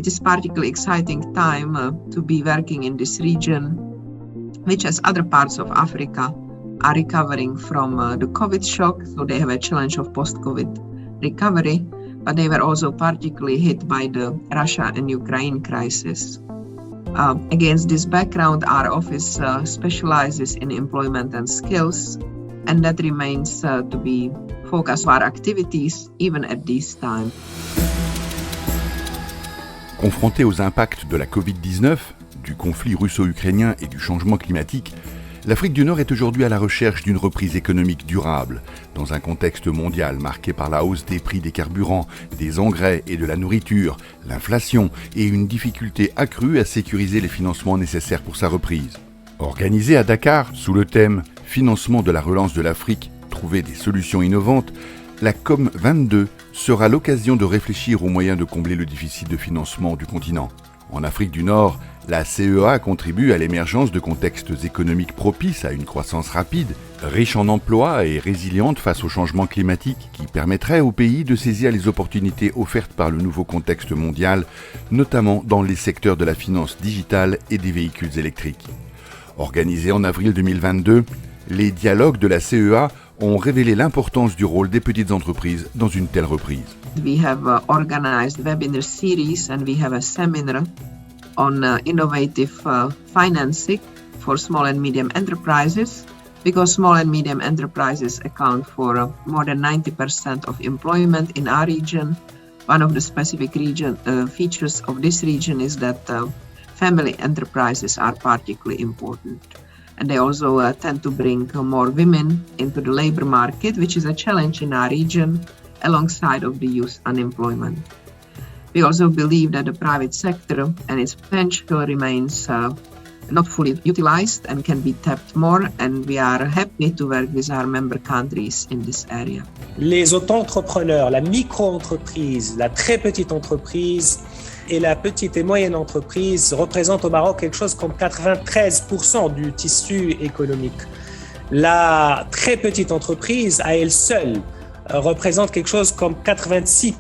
it is particularly exciting time to be working in this region, which as other parts of Africa are recovering from the COVID shock, so they have a challenge of post-COVID recovery, but they were also particularly hit by the Russia and Ukraine crisis. Against this background, our office specializes in employment and skills, and that remains to be focus of our activities even at this time. Confronté aux impacts de la Covid-19, du conflit russo-ukrainien et du changement climatique, l'Afrique du Nord est aujourd'hui à la recherche d'une reprise économique durable, dans un contexte mondial marqué par la hausse des prix des carburants, des engrais et de la nourriture, l'inflation et une difficulté accrue à sécuriser les financements nécessaires pour sa reprise. Organisée à Dakar sous le thème « Financement de la relance de l'Afrique, trouver des solutions innovantes », la COM22 sera l'occasion de réfléchir aux moyens de combler le déficit de financement du continent. En Afrique du Nord, la CEA contribue à l'émergence de contextes économiques propices à une croissance rapide, riche en emplois et résiliente face au changement climatique qui permettrait au pays de saisir les opportunités offertes par le nouveau contexte mondial, notamment dans les secteurs de la finance digitale et des véhicules électriques. Organisés en avril 2022, les dialogues de la CEA ont révélé l'importance du rôle des petites entreprises dans une telle reprise. We have organized webinar series and we have a seminar on innovative financing for small and medium enterprises, because small and medium enterprises account for more than 90% of employment in our region. One of the specific features of this region is that family enterprises are particularly important. And they also tend to bring more women into the labor market, which is a challenge in our region, alongside of the youth unemployment. We also believe that the private sector and its potential remains not fully utilized and can be tapped more, and we are happy to work with our member countries in this area. Les auto-entrepreneurs, la micro-entreprise, la très petite entreprise et la petite et moyenne entreprise représentent au Maroc quelque chose comme 93% du tissu économique. La très petite entreprise, à elle seule, représente quelque chose comme 86%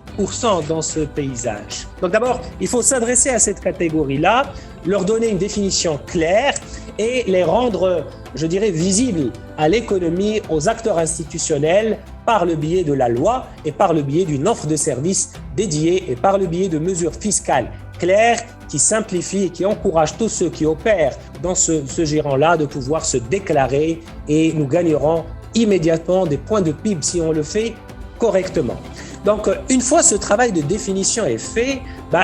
dans ce paysage. Donc d'abord, il faut s'adresser à cette catégorie-là, leur donner une définition claire et les rendre, je dirais, visibles à l'économie, aux acteurs institutionnels par le biais de la loi et par le biais d'une offre de services dédiée et par le biais de mesures fiscales claires qui simplifient et qui encouragent tous ceux qui opèrent dans ce giron-là de pouvoir se déclarer, et nous gagnerons immédiatement des points de PIB si on le fait correctement. Donc, une fois ce travail de définition est fait,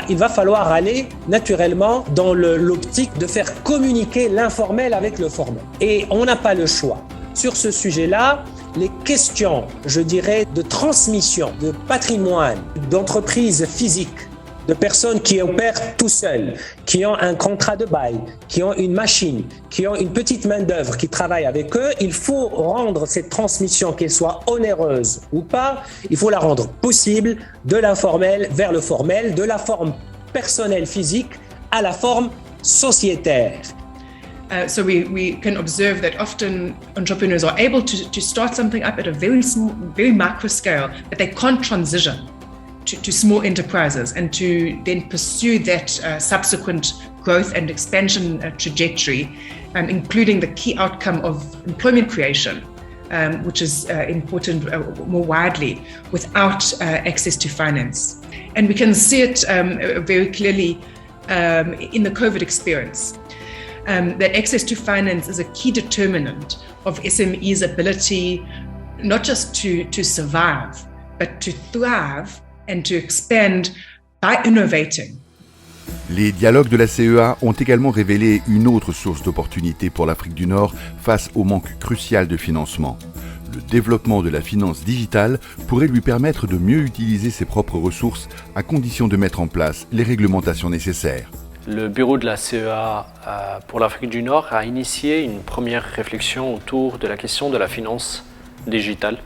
il va falloir aller naturellement dans l'optique de faire communiquer l'informel avec le formel. Et on n'a pas le choix. Sur ce sujet-là, les questions, je dirais, de transmission, de patrimoine, d'entreprises physiques, de personnes qui opèrent tout seuls, qui ont un contrat de bail, qui ont une machine, qui ont une petite main-d'œuvre qui travaille avec eux, il faut rendre cette transmission, qu'elle soit onéreuse ou pas, il faut la rendre possible de l'informel vers le formel, de la forme personnelle physique à la forme sociétaire. So we can observe that often entrepreneurs are able to start something up at a very small, very micro scale, but they can't transition to small enterprises and to then pursue that subsequent growth and expansion trajectory, including the key outcome of employment creation, which is important more widely, without access to finance. And we can see it very clearly in the COVID experience. That access to finance is a key determinant of SME's ability not just to survive, but to thrive and to expand by innovating. Les dialogues de la CEA ont également révélé une autre source d'opportunités pour l'Afrique du Nord face au manque crucial de financement. Le développement de la finance digitale pourrait lui permettre de mieux utiliser ses propres ressources à condition de mettre en place les réglementations nécessaires. Le bureau de la CEA pour l'Afrique du Nord a initié une première réflexion autour de la question de la finance digitale.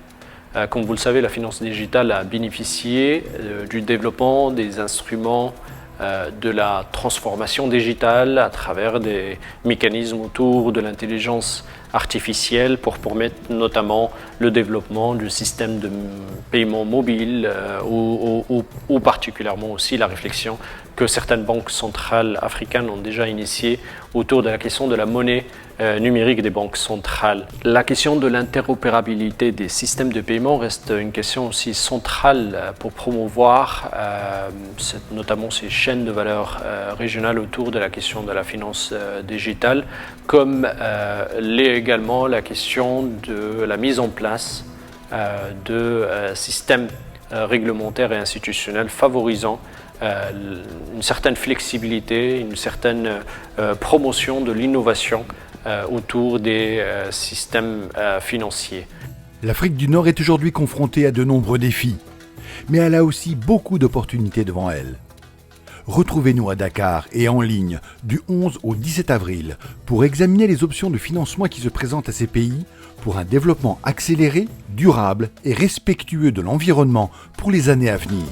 Comme vous le savez, la finance digitale a bénéficié du développement des instruments de la transformation digitale à travers des mécanismes autour de l'intelligence artificielle pour permettre notamment le développement du système de paiement mobile ou particulièrement aussi la réflexion que certaines banques centrales africaines ont déjà initié autour de la question de la monnaie numérique des banques centrales. La question de l'interopérabilité des systèmes de paiement reste une question aussi centrale pour promouvoir notamment ces chaînes de valeur régionales autour de la question de la finance digitale, comme l'est également la question de la mise en place de systèmes réglementaires et institutionnels favorisant une certaine flexibilité, une certaine promotion de l'innovation autour des systèmes financiers. L'Afrique du Nord est aujourd'hui confrontée à de nombreux défis, mais elle a aussi beaucoup d'opportunités devant elle. Retrouvez-nous à Dakar et en ligne du 11 au 17 avril pour examiner les options de financement qui se présentent à ces pays pour un développement accéléré, durable et respectueux de l'environnement pour les années à venir.